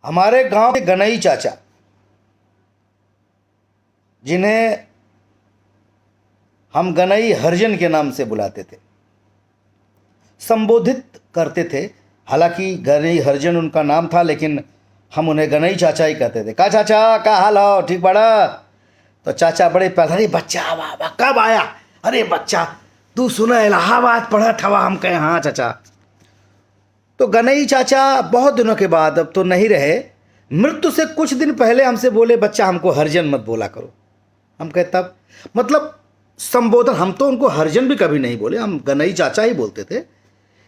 हमारे गांव के गनई चाचा, जिन्हें हम गनई हरिजन के नाम से बुलाते थे, संबोधित करते थे। हालांकि गनई हरिजन उनका नाम था, लेकिन हम उन्हें गनई चाचा ही कहते थे। का चाचा, का हाल हो, ठीक बड़ा? तो चाचा बड़े प्यार, अरे बच्चा वाह वाह, कब आया? अरे बच्चा, तू सुना इलाहाबाद पढ़ा था? हम कहे हाँ चाचा। तो गनई चाचा बहुत दिनों के बाद, अब तो नहीं रहे, मृत्यु से कुछ दिन पहले हमसे बोले, बच्चा हमको हरिजन मत बोला करो। हम कहे तब? मतलब संबोधन, हम तो उनको हरिजन भी कभी नहीं बोले, हम गनई चाचा ही बोलते थे।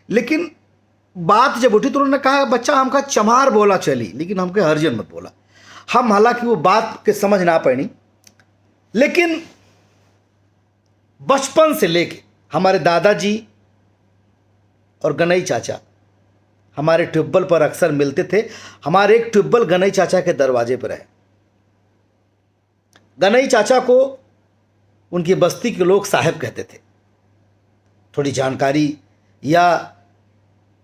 लेकिन बात जब उठी तो उन्होंने कहा, बच्चा हमका चमार बोला चली, लेकिन हमके हरिजन मत बोला। हम हालांकि वो बात के समझ ना पड़ी, लेकिन बचपन से लेके हमारे दादाजी और गनई चाचा हमारे ट्यूबवेल पर अक्सर मिलते थे। हमारे एक ट्यूबवेल गनई चाचा के दरवाजे पर है। गनई चाचा को उनकी बस्ती के लोग साहब कहते थे। थोड़ी जानकारी या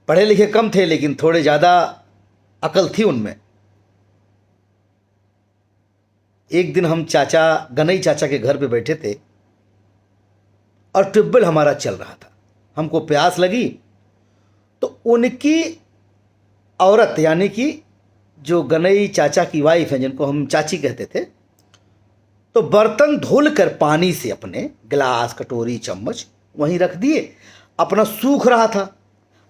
पढ़े लिखे कम थे, लेकिन थोड़े ज़्यादा अकल थी उनमें। एक दिन हम गनई चाचा के घर पे बैठे थे और ट्यूबवेल हमारा चल रहा था। हमको प्यास लगी तो उनकी औरत, यानी कि जो गनई चाचा की वाइफ है, जिनको हम चाची कहते थे, तो बर्तन धुल कर पानी से अपने गिलास, कटोरी, चम्मच वहीं रख दिए। अपना सूख रहा था।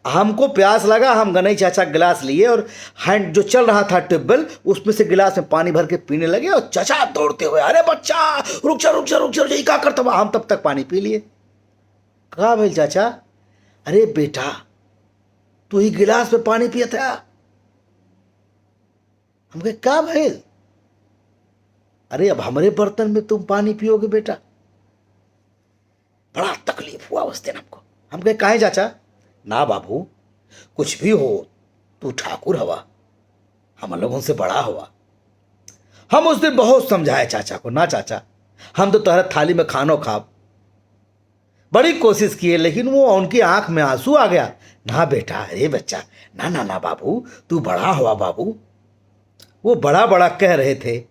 हमको प्यास लगा, हम गनई चाचा गिलास लिए और हैंड जो चल रहा था ट्यूबवेल, उसमें से गिलास में पानी भर के पीने लगे। और चाचा दौड़ते हुए, अरे बच्चा रुक जा रुक जा रुक जा, क्या करता हुआ? हम तब तक पानी पी लिए। कहा भाई चाचा? अरे बेटा, तू ही गिलास में पानी पिया था। हम कहे क्या भाई? अरे अब हमारे बर्तन में तुम पानी पियोगे बेटा? बड़ा तकलीफ हुआ उस दिन हमको। हम कहे काहे चाचा? ना बाबू, कुछ भी हो, तू ठाकुर हवा, हम लोगों से बड़ा हुआ। हम उस दिन बहुत समझाए चाचा को, ना चाचा, हम तो तुम्हारे थाली में खानो खाब। बड़ी कोशिश किए, लेकिन वो उनकी आंख में आंसू आ गया। ना बेटा, अरे बच्चा, ना ना ना बाबू, तू बड़ा हुआ बाबू। वो बड़ा बड़ा कह रहे थे,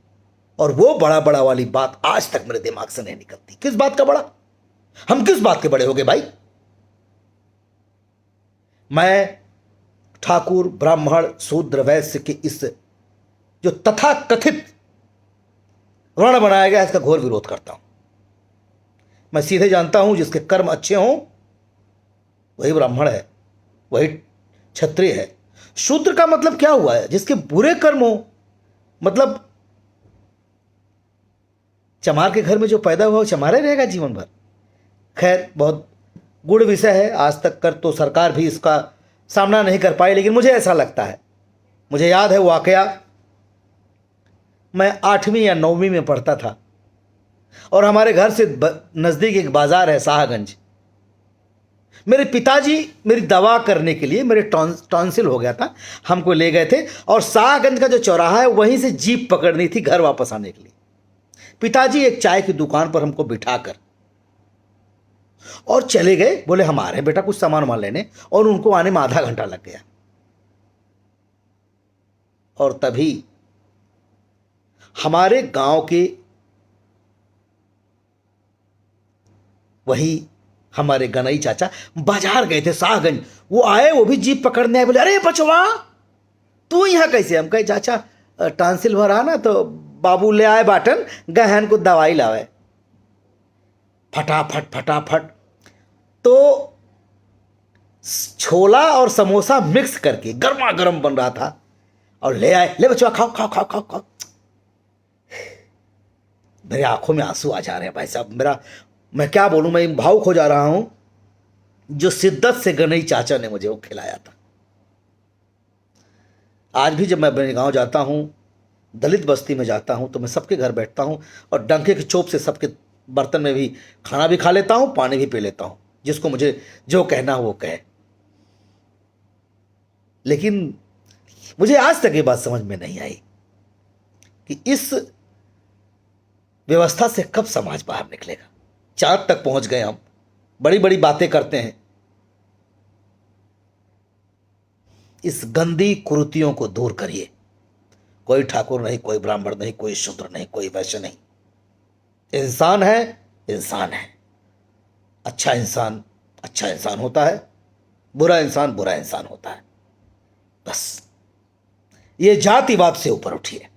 और वो बड़ा बड़ा वाली बात आज तक मेरे दिमाग से नहीं निकलती। किस बात का बड़ा? हम किस बात के बड़े हो गए भाई? मैं ठाकुर, ब्राह्मण, शूद्र, वैश्य के इस जो तथा कथित वर्ण बनाया गया, इसका घोर विरोध करता हूं। मैं सीधे जानता हूं, जिसके कर्म अच्छे हों वही ब्राह्मण है, वही क्षत्रिय है। शूद्र का मतलब क्या हुआ है? जिसके बुरे कर्म हो, मतलब चमार के घर में जो पैदा हुआ वो चमारे रहेगा जीवन भर। खैर, बहुत गुड़ विषय है। आज तक कर तो सरकार भी इसका सामना नहीं कर पाई, लेकिन मुझे ऐसा लगता है। मुझे याद है वाकया, मैं 8वीं या 9वीं में पढ़ता था और हमारे घर से नज़दीक एक बाजार है शाहगंज। मेरे पिताजी मेरी दवा करने के लिए, मेरे टॉन्सिल हो गया था, हमको ले गए थे और शाहगंज का जो चौराहा है वहीं से जीप पकड़नी थी घर वापस आने के लिए। पिताजी एक चाय की दुकान पर हमको बिठाकर और चले गए। बोले हम आ रहे हैं बेटा कुछ सामान वामान लेने, और उनको आने में आधा घंटा लग गया। और तभी हमारे गांव के वही हमारे गनई चाचा बाजार गए थे शाहगंज। वो आए, वो भी जीप पकड़ने आए। बोले अरे बचवा, तू यहां कैसे? हम कहे चाचा, टॉन्सिल हो रहा ना, तो बाबू ले आए बाटन, गहन को दवाई लावे। फटाफट फटाफट तो छोला और समोसा मिक्स करके गर्मा गर्म बन रहा था, और ले आए। ले बच्चा, खाओ खाओ खाओ खाओ खाओ। मेरे आंखों में आंसू आ जा रहे हैं भाई साहब। मैं क्या बोलूं, मैं भावुक हो जा रहा हूं। जो शिद्दत से गनई चाचा ने मुझे वो खिलाया था। आज भी जब मैं अपने गांव जाता हूं, दलित बस्ती में जाता हूं, तो मैं सबके घर बैठता हूं और डंके की चोप से सबके बर्तन में भी खाना भी खा लेता हूं, पानी भी पी लेता हूं, जिसको मुझे जो कहना हो वो कहे। लेकिन मुझे आज तक ये बात समझ में नहीं आई कि इस व्यवस्था से कब समाज बाहर निकलेगा। चांद तक पहुंच गए हम, बड़ी बड़ी बातें करते हैं। इस गंदी कुरीतियों को दूर करिए। कोई ठाकुर नहीं, कोई ब्राह्मण नहीं, कोई शूद्र नहीं, कोई वैश्य नहीं। इंसान है, इंसान है। अच्छा इंसान होता है, बुरा इंसान होता है। बस ये जातिवाद से ऊपर उठिए।